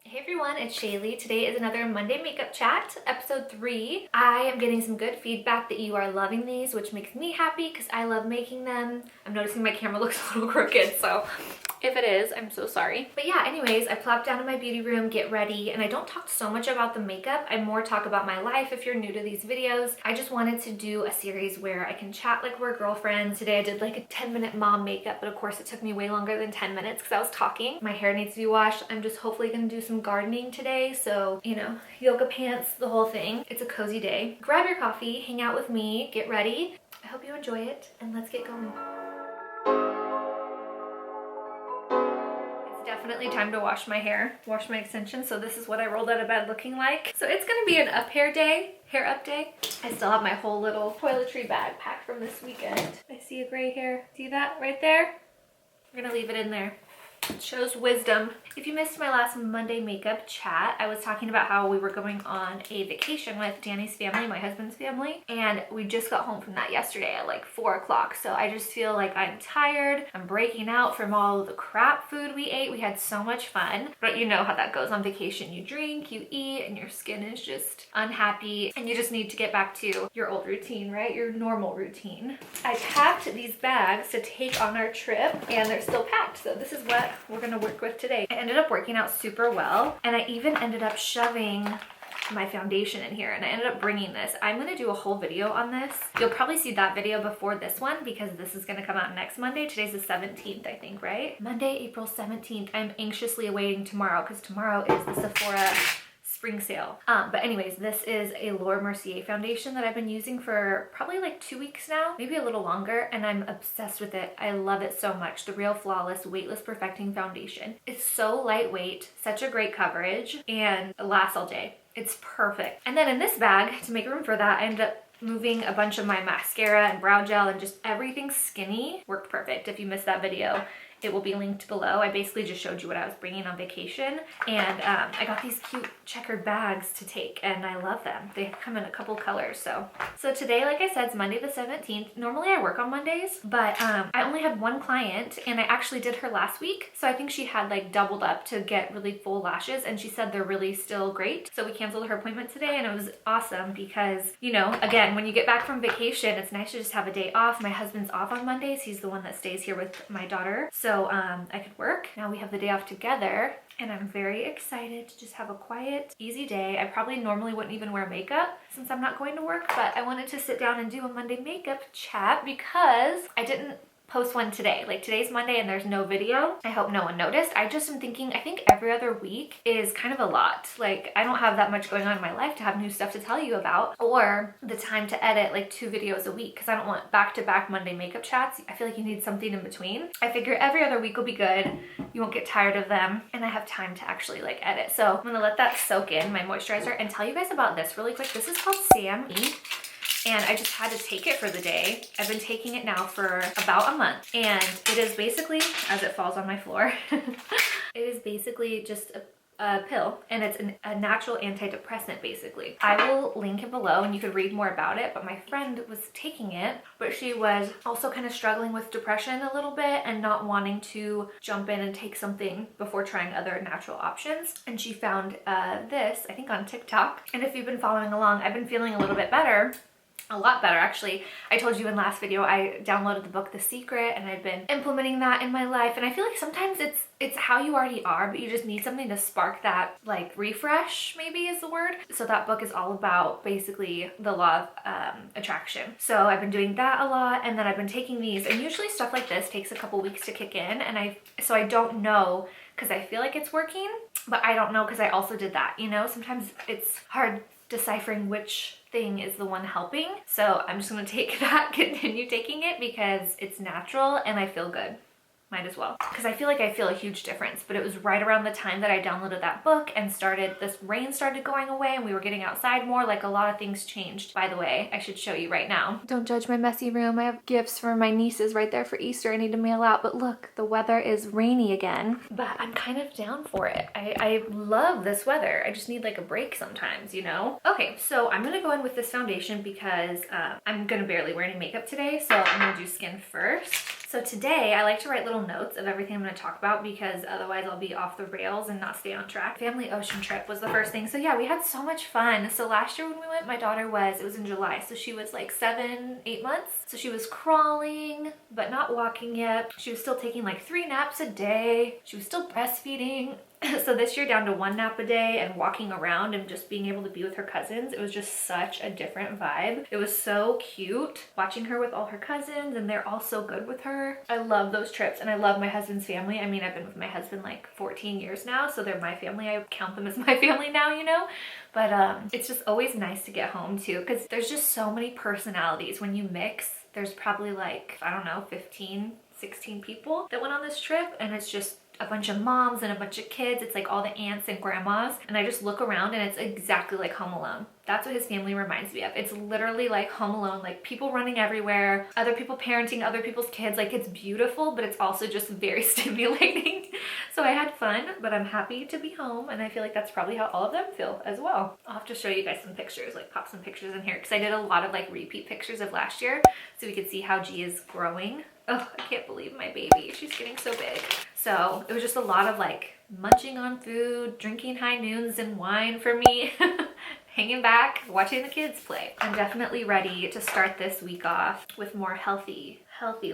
Hey everyone, it's Shaylee. Today is another Monday makeup chat, episode 3. I am getting some good feedback that you are loving these, which makes me happy because I love making them. I'm noticing my camera looks a little crooked, so if it is, I'm so sorry. But yeah, anyways, I plopped down in my beauty room, get ready, and I don't talk so much about the makeup. I more talk about my life if you're new to these videos. I just wanted to do a series where I can chat like we're girlfriends. Today I did like a 10-minute mom makeup, but of course it took me way longer than 10 minutes because I was talking. My hair needs to be washed. I'm just hopefully gonna do some gardening today, so you know, yoga pants, the whole thing. It's a cozy day. Grab your coffee, hang out with me, get ready. I hope you enjoy it, and let's get going. Definitely time to wash my hair, wash my extensions. So this is what I rolled out of bed looking like. So it's gonna be an hair up day. I still have my whole little toiletry bag packed from this weekend. I see a gray hair. See that right there? We're gonna leave it in there. It shows wisdom. If you missed my last Monday makeup chat, I was talking about how we were going on a vacation with Danny's family, my husband's family, and we just got home from that yesterday at like 4 o'clock. So I just feel like I'm tired. I'm breaking out from all of the crap food we ate. We had so much fun, but you know how that goes on vacation. You drink, you eat, and your skin is just unhappy, and you just need to get back to your old routine, right? Your normal routine. I packed these bags to take on our trip, and they're still packed. So this is what we're gonna work with today. I ended up working out super well, and I even ended up shoving my foundation in here, and I ended up bringing this. I'm gonna do a whole video on this. You'll probably see that video before this one because this is gonna come out next Monday. Today's the 17th, I think, right? Monday, April 17th. I'm anxiously awaiting tomorrow because tomorrow is the Sephora spring sale. But anyways, this is a Laura Mercier foundation that I've been using for probably like 2 weeks now, maybe a little longer, and I'm obsessed with it. I love it so much. The Real Flawless Weightless Perfecting Foundation. It's so lightweight, such a great coverage, and it lasts all day. It's perfect. And then in this bag, to make room for that, I ended up moving a bunch of my mascara and brow gel and just everything skinny. Worked perfect. If you missed that video, it will be linked below. I basically just showed you what I was bringing on vacation, and I got these cute checkered bags to take, and I love them. They come in a couple colors. So today, like I said, it's Monday the 17th. Normally I work on Mondays, but I only had one client, and I actually did her last week, so I think she had like doubled up to get really full lashes, and she said they're really still great. So we canceled her appointment today, and it was awesome because, you know, again, when you get back from vacation, it's nice to just have a day off. My husband's off on Mondays. He's the one that stays here with my daughter, so I could work. Now we have the day off together, and I'm very excited to just have a quiet, easy day. I probably normally wouldn't even wear makeup since I'm not going to work, but I wanted to sit down and do a Monday makeup chat because I didn't post one today. Like, today's Monday and there's no video. I hope no one noticed. I just am thinking, I think every other week is kind of a lot. Like, I don't have that much going on in my life to have new stuff to tell you about, or the time to edit like 2 videos a week, because I don't want back-to-back Monday makeup chats. I feel like you need something in between. I figure every other week will be good. You won't get tired of them, and I have time to actually like edit. So I'm gonna let that soak in, my moisturizer, and tell you guys about this really quick. This is called Sam E, and I just had to take it for the day. I've been taking it now for about a month, and it is basically, as it falls on my floor, it is basically just a pill, and it's a natural antidepressant basically. I will link it below and you could read more about it, but my friend was taking it, but she was also kind of struggling with depression a little bit and not wanting to jump in and take something before trying other natural options. And she found this, I think on TikTok. And if you've been following along, I've been feeling a little bit better. A lot better, actually. I told you in last video I downloaded the book The Secret, and I've been implementing that in my life, and I feel like sometimes it's how you already are, but you just need something to spark that, like, refresh maybe is the word. So that book is all about basically the law of attraction. So I've been doing that a lot, and then I've been taking these, and usually stuff like this takes a couple weeks to kick in, and I don't know because I feel like it's working, but I don't know because I also did that, you know? Sometimes it's hard deciphering which thing is the one helping. So I'm just gonna take that, continue taking it because it's natural and I feel good. Might as well, because I feel like I feel a huge difference. But it was right around the time that I downloaded that book and this rain started going away and we were getting outside more. Like, a lot of things changed. By the way, I should show you right now. Don't judge my messy room. I have gifts for my nieces right there for Easter I need to mail out, but look, the weather is rainy again, but I'm kind of down for it. I love this weather. I just need like a break sometimes, you know? Okay, so I'm gonna go in with this foundation because I'm gonna barely wear any makeup today, so I'm gonna do skin first. So today I like to write little notes of everything I'm going to talk about because otherwise I'll be off the rails and not stay on track. Family ocean trip was the first thing. So yeah, we had so much fun. So last year when we went, my daughter it was in July. So she was like 7, 8 months. So she was crawling, but not walking yet. She was still taking like 3 naps a day. She was still breastfeeding. So this year down to 1 nap a day and walking around and just being able to be with her cousins, it was just such a different vibe. It was so cute watching her with all her cousins, and they're all so good with her. I love those trips, and I love my husband's family. I mean, I've been with my husband like 14 years now, so they're my family. I count them as my family now, you know? But it's just always nice to get home too, because there's just so many personalities. When you mix, there's probably like, I don't know, 15, 16 people that went on this trip, and it's just a bunch of moms and a bunch of kids. It's like all the aunts and grandmas, and I just look around and it's exactly like Home Alone. That's what his family reminds me of. It's literally like Home Alone, like people running everywhere, other people parenting other people's kids. Like, it's beautiful, but it's also just very stimulating. So I had fun, but I'm happy to be home, and I feel like that's probably how all of them feel as well. I'll have to show you guys some pictures, like pop some pictures in here, because I did a lot of like repeat pictures of last year so we could see how G is growing. Oh, I can't believe my baby. She's getting so big. So it was just a lot of like munching on food, drinking high noons and wine for me, hanging back, watching the kids play. I'm definitely ready to start this week off with more healthy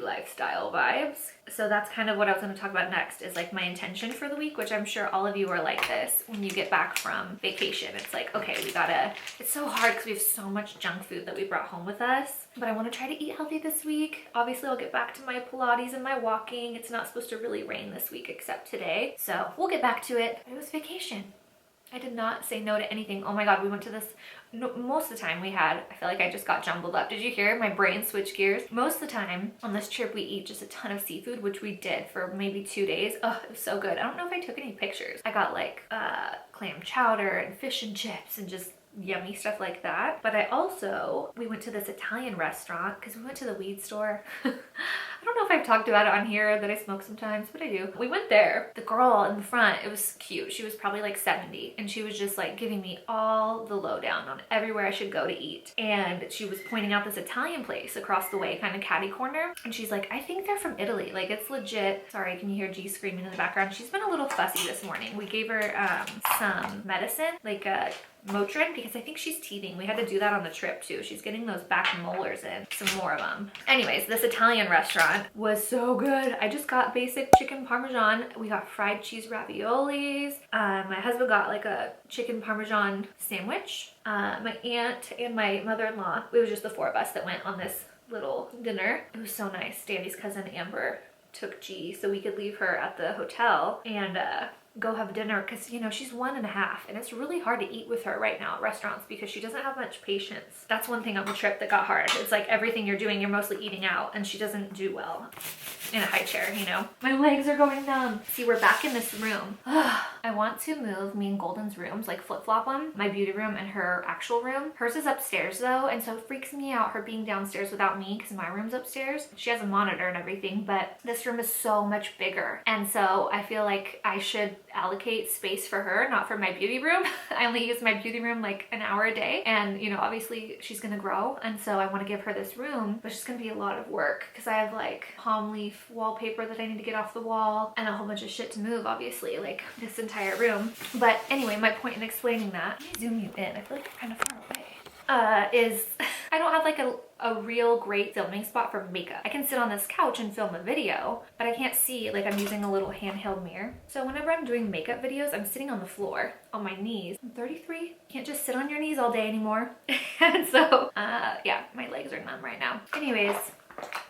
lifestyle vibes. So that's kind of what I was going to talk about next, is like my intention for the week, which I'm sure all of you are like this when you get back from vacation. It's like, okay, it's so hard because we have so much junk food that we brought home with us, but I want to try to eat healthy this week. Obviously I'll get back to my Pilates and my walking. It's not supposed to really rain this week except today, so we'll get back to it. It was vacation. I did not say no to anything. Oh my God, we went to this, most of the time I feel like I just got jumbled up. Did you hear my brain switch gears? Most of the time on this trip, we eat just a ton of seafood, which we did for maybe 2 days. Oh, it was so good. I don't know if I took any pictures. I got like clam chowder and fish and chips and just yummy stuff like that. But we went to this Italian restaurant because we went to the weed store. I don't know if I've talked about it on here that I smoke sometimes, but I do. We went there. The girl in the front, it was cute. She was probably like 70, and she was just like giving me all the lowdown on everywhere I should go to eat. And she was pointing out this Italian place across the way, kind of catty corner. And she's like, I think they're from Italy. Like, it's legit. Sorry, can you hear G screaming in the background? She's been a little fussy this morning. We gave her some medicine, like Motrin, because I think she's teething. We had to do that on the trip too. She's getting those back molars in, some more of them. Anyways, this Italian restaurant was so good. I just got basic chicken parmesan. We got fried cheese raviolis. My husband got like a chicken parmesan sandwich. My aunt and my mother-in-law, it was just the 4 of us that went on this little dinner. It was so nice. Danny's cousin Amber took G so we could leave her at the hotel and go have dinner, because you know she's 1.5 and it's really hard to eat with her right now at restaurants because she doesn't have much patience. That's one thing on the trip that got hard. It's like everything you're doing, you're mostly eating out, and she doesn't do well in a high chair, you know. My legs are going numb. See, we're back in this room. I want to move me and Golden's rooms, like flip-flop them, my beauty room and her actual room. Hers is upstairs though, and so it freaks me out her being downstairs without me because my room's upstairs. She has a monitor and everything, but this room is so much bigger, and so I feel like I should allocate space for her, not for my beauty room. I only use my beauty room like an hour a day, and you know, obviously she's gonna grow, and so I want to give her this room, but it's gonna be a lot of work because I have like palm leaf wallpaper that I need to get off the wall and a whole bunch of shit to move, obviously, like this entire room. But anyway, my point in explaining that, let me zoom you in, I feel like you're kind of far away, is I don't have like a real great filming spot for makeup. I can sit on this couch and film a video, but I can't see, like I'm using a little handheld mirror. So whenever I'm doing makeup videos, I'm sitting on the floor, on my knees. I'm 33, can't just sit on your knees all day anymore. And so, yeah, my legs are numb right now. Anyways,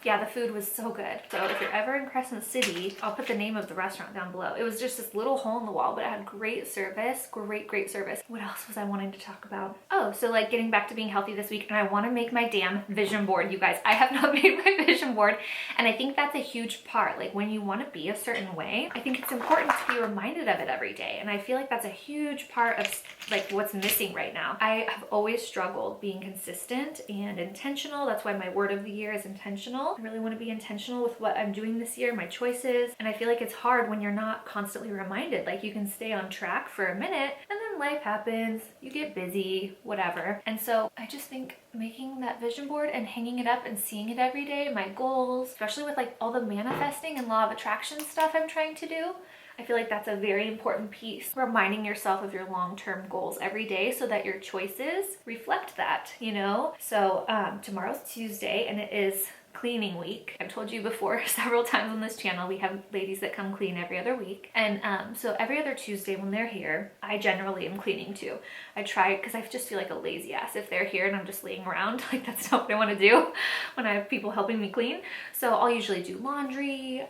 yeah, the food was so good. So if you're ever in Crescent City, I'll put the name of the restaurant down below. It was just this little hole in the wall, but it had great service, great service. What else was I wanting to talk about? Oh, so like getting back to being healthy this week, and I want to make my damn vision board, you guys. I have not made my vision board, and I think that's a huge part. Like when you want to be a certain way, I think it's important to be reminded of it every day, and I feel like that's a huge part of like what's missing right now. I have always struggled being consistent and intentional. That's why my word of the year is intentional. I really want to be intentional with what I'm doing this year, my choices, and I feel like it's hard when you're not constantly reminded. Like you can stay on track for a minute and then life happens, you get busy, whatever. And so I just think making that vision board and hanging it up and seeing it every day, my goals, especially with like all the manifesting and law of attraction stuff I'm trying to do, I feel like that's a very important piece. Reminding yourself of your long-term goals every day so that your choices reflect that, you know? So tomorrow's Tuesday and it is cleaning week. I've told you before several times on this channel, we have ladies that come clean every other week. And so every other Tuesday when they're here, I generally am cleaning too. I try, because I just feel like a lazy ass if they're here and I'm just laying around. Like that's not what I want to do when I have people helping me clean. So I'll usually do laundry,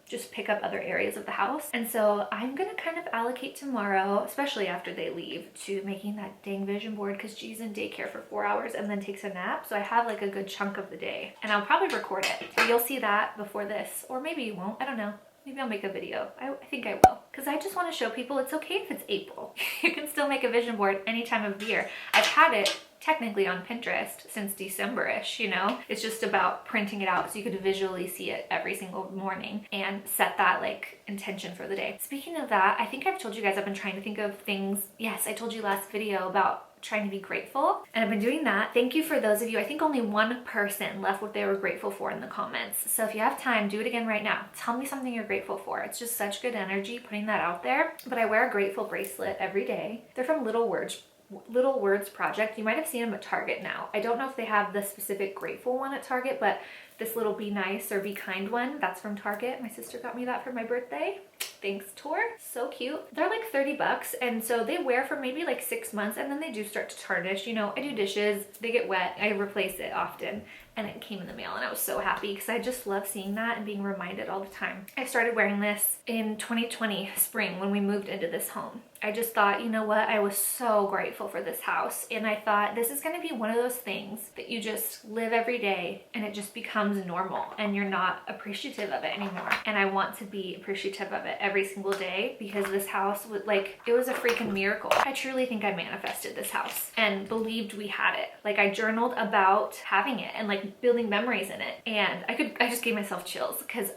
just pick up other areas of the house. And so I'm gonna kind of allocate tomorrow, especially after they leave, to making that dang vision board, because G's in daycare for 4 hours and then takes a nap. So I have like a good chunk of the day and I'll probably record it. So you'll see that before this, or maybe you won't, I don't know. Maybe I'll make a video. I think I will. Because I just want to show people it's okay if it's April. You can still make a vision board any time of the year. I've had it technically on Pinterest since December-ish, you know? It's just about printing it out so you could visually see it every single morning and set that like intention for the day. Speaking of that, I think I've told you guys I've been trying to think of things. Yes, I told you last video about trying to be grateful, and I've been doing that. Thank you for those of you. I think only one person left what they were grateful for in the comments. So if you have time, do it again right now. Tell me something you're grateful for. It's just such good energy putting that out there. But I wear a grateful bracelet every day. They're from Little Words Project. You might have seen them at Target now. I don't know if they have the specific grateful one at Target, but this little be nice or be kind one, that's from Target. My sister got me that for my birthday. Thanks, Tor. So cute. They're like 30 bucks, and so they wear for maybe like 6 months, and then they do start to tarnish. You know, I do dishes, they get wet, I replace it often, and it came in the mail, and I was so happy because I just love seeing that and being reminded all the time. I started wearing this in 2020 spring when we moved into this home. I just thought, you know what, I was so grateful for this house, and I thought this is going to be one of those things that you just live every day and it just becomes normal and you're not appreciative of it anymore. And I want to be appreciative of it every single day because this house was like, it was a freaking miracle. I truly think I manifested this house and believed we had it. Like I journaled about having it and like building memories in it, and I just gave myself chills because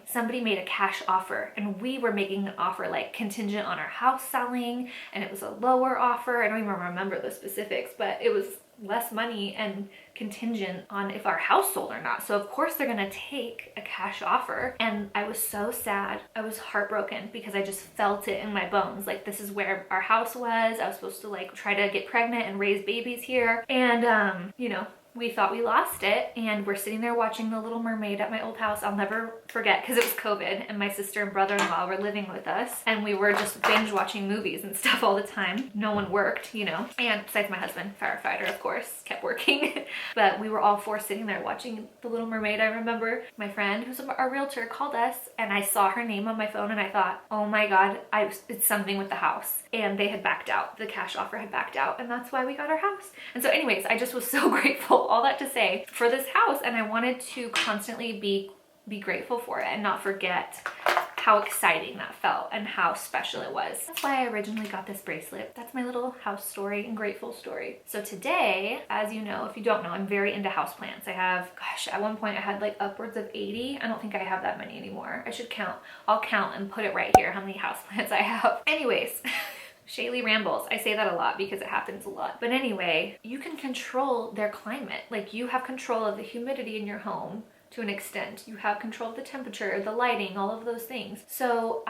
somebody made a cash offer, and we were making an offer like contingent on our house selling, and it was a lower offer. I don't even remember the specifics, but it was less money and contingent on if our house sold or not. So of course they're gonna take a cash offer. And I was so sad. I was heartbroken because I just felt it in my bones. Like this is where our house was. I was supposed to like try to get pregnant and raise babies here. And you know, we thought we lost it, and we're sitting there watching The Little Mermaid at my old house. I'll never forget because it was COVID and my sister and brother-in-law were living with us, and we were just binge watching movies and stuff all the time. No one worked, you know, and besides my husband, firefighter, of course, kept working. But we were all four sitting there watching The Little Mermaid. I remember my friend, who's our realtor, called us, and I saw her name on my phone, and I thought, oh my God, it's something with the house. And they had backed out. The cash offer had backed out, and that's why we got our house. And so anyways, I just was so grateful, all that to say, for this house, and I wanted to constantly be grateful for it and not forget how exciting that felt and how special it was. That's why I originally got this bracelet. That's my little house story and grateful story. So today, as you know, if you don't know, I'm very into houseplants. I have, gosh, at one point I had like upwards of 80. I don't think I have that many anymore. I should count. I'll count and put it right here how many houseplants I have. Anyways. Shaylee rambles. I say that a lot because it happens a lot. But anyway, you can control their climate. Like you have control of the humidity in your home to an extent. You have control of the temperature, the lighting, all of those things. So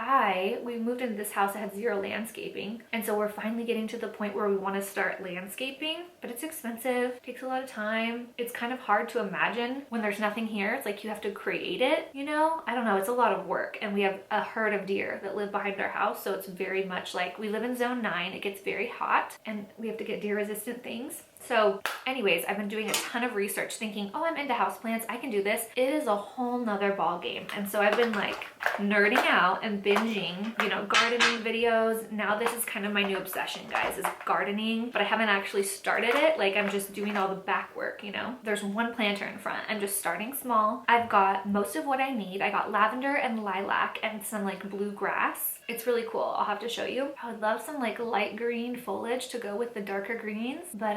we moved into this house that had zero landscaping. And so we're finally getting to the point where we want to start landscaping, but it's expensive, takes a lot of time. It's kind of hard to imagine when there's nothing here. It's like you have to create it, you know? I don't know, it's a lot of work. And we have a herd of deer that live behind our house. So it's very much like we live in zone 9. It gets very hot and we have to get deer resistant things. So anyways, I've been doing a ton of research thinking, oh, I'm into houseplants, I can do this. It is a whole nother ball game. And so I've been like nerding out and binging, you know, gardening videos. Now this is kind of my new obsession, guys, is gardening, but I haven't actually started it. Like I'm just doing all the back work, you know. There's one planter in front. I'm just starting small. I've got most of what I need. I got lavender and lilac and some like blue grass. It's really cool. I'll have to show you. I would love some like light green foliage to go with the darker greens, but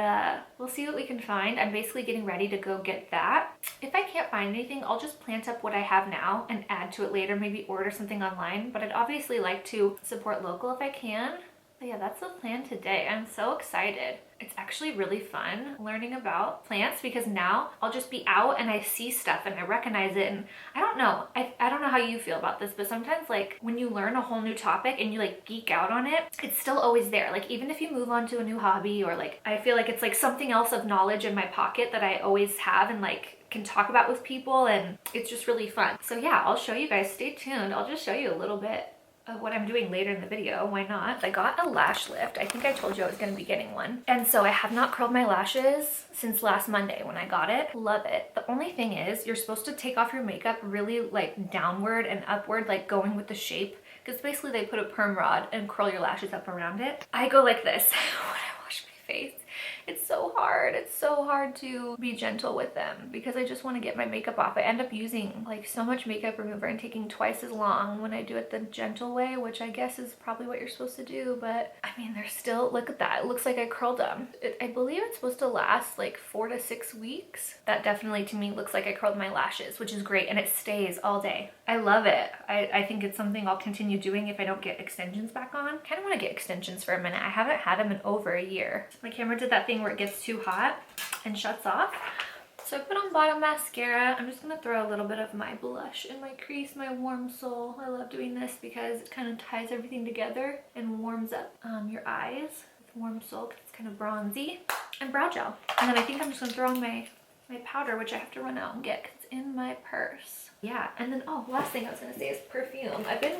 we'll see what we can find. I'm basically getting ready to go get that. If I can't find anything, I'll just plant up what I have now and add to it later, maybe order something online, but I'd obviously like to support local if I can. But yeah, that's the plan today. I'm so excited. It's actually really fun learning about plants because now I'll just be out and I see stuff and I recognize it. And I don't know. I don't know how you feel about this, but sometimes like when you learn a whole new topic and you like geek out on it, it's still always there. Like even if you move on to a new hobby or like, I feel like it's like something else of knowledge in my pocket that I always have and like can talk about with people, and it's just really fun. So yeah, I'll show you guys. Stay tuned. I'll just show you a little bit of what I'm doing later in the video. Why not? I got a lash lift. I think I told you I was going to be getting one. And so I have not curled my lashes since last Monday when I got it. Love it. The only thing is you're supposed to take off your makeup really like downward and upward, like going with the shape, because basically they put a perm rod and curl your lashes up around it. I go like this when I wash my face. It's so hard. It's so hard to be gentle with them because I just want to get my makeup off. I end up using like so much makeup remover and taking twice as long when I do it the gentle way, which I guess is probably what you're supposed to do. But I mean, they're still, look at that. It looks like I curled them. I believe it's supposed to last like 4 to 6 weeks. That definitely to me looks like I curled my lashes, which is great. And it stays all day. I love it. I think it's something I'll continue doing if I don't get extensions back on. Kind of want to get extensions for a minute. I haven't had them in over a year. My camera did that thing where it gets too hot and shuts off. So I put on bottom mascara. I'm just gonna throw a little bit of my blush in my crease, my warm soul. I love doing this because it kind of ties everything together and warms up your eyes with warm soul because it's kind of bronzy. And brow gel. And then I think I'm just gonna throw on my powder, which I have to run out and get because it's in my purse. Yeah, and then, oh, last thing I was gonna say is perfume. I've been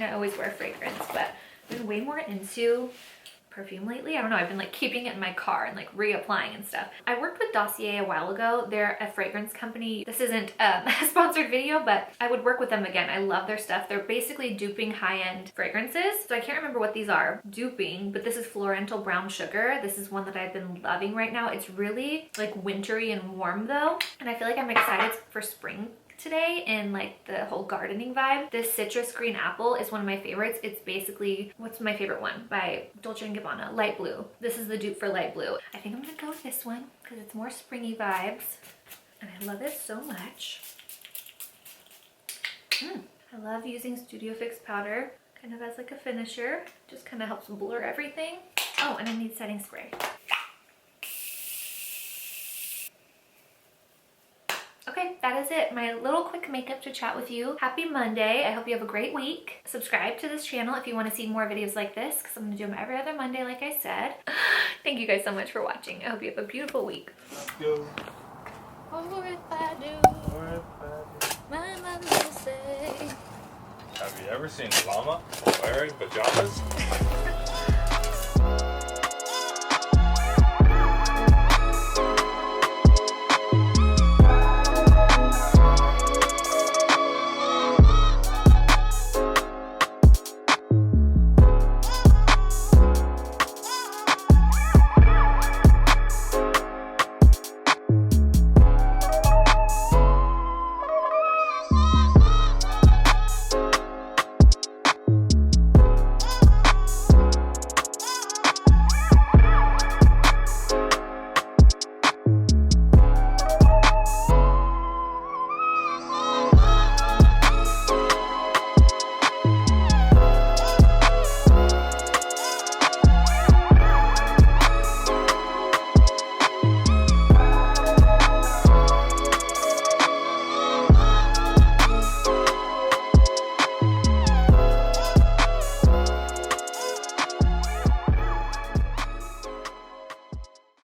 I always wear fragrance, but I've been way more into perfume lately. I don't know, I've been like keeping it in my car and like reapplying and stuff. I worked with Dossier a while ago. They're a fragrance company. This isn't a sponsored video, but I would work with them again. I love their stuff. They're basically duping high-end fragrances. So I can't remember what these are duping, but this is Florental Brown Sugar. This is one that I've been loving right now. It's really like wintry and warm though. And I feel like I'm excited for spring today in like the whole gardening vibe. This citrus green apple is one of my favorites. It's basically, what's my favorite one? By Dolce & Gabbana, light blue. This is the dupe for light blue. I think I'm gonna go with this one because it's more springy vibes and I love it so much. I love using Studio Fix powder kind of as like a finisher. Just kind of helps blur everything. Oh, and I need setting spray. Okay, that is it. My little quick makeup to chat with you. Happy Monday. I hope you have a great week. Subscribe to this channel if you want to see more videos like this because I'm going to do them every other Monday like I said. Thank you guys so much for watching. I hope you have a beautiful week. Go. Or if I do, my mother will say. Have you ever seen a llama wearing pajamas?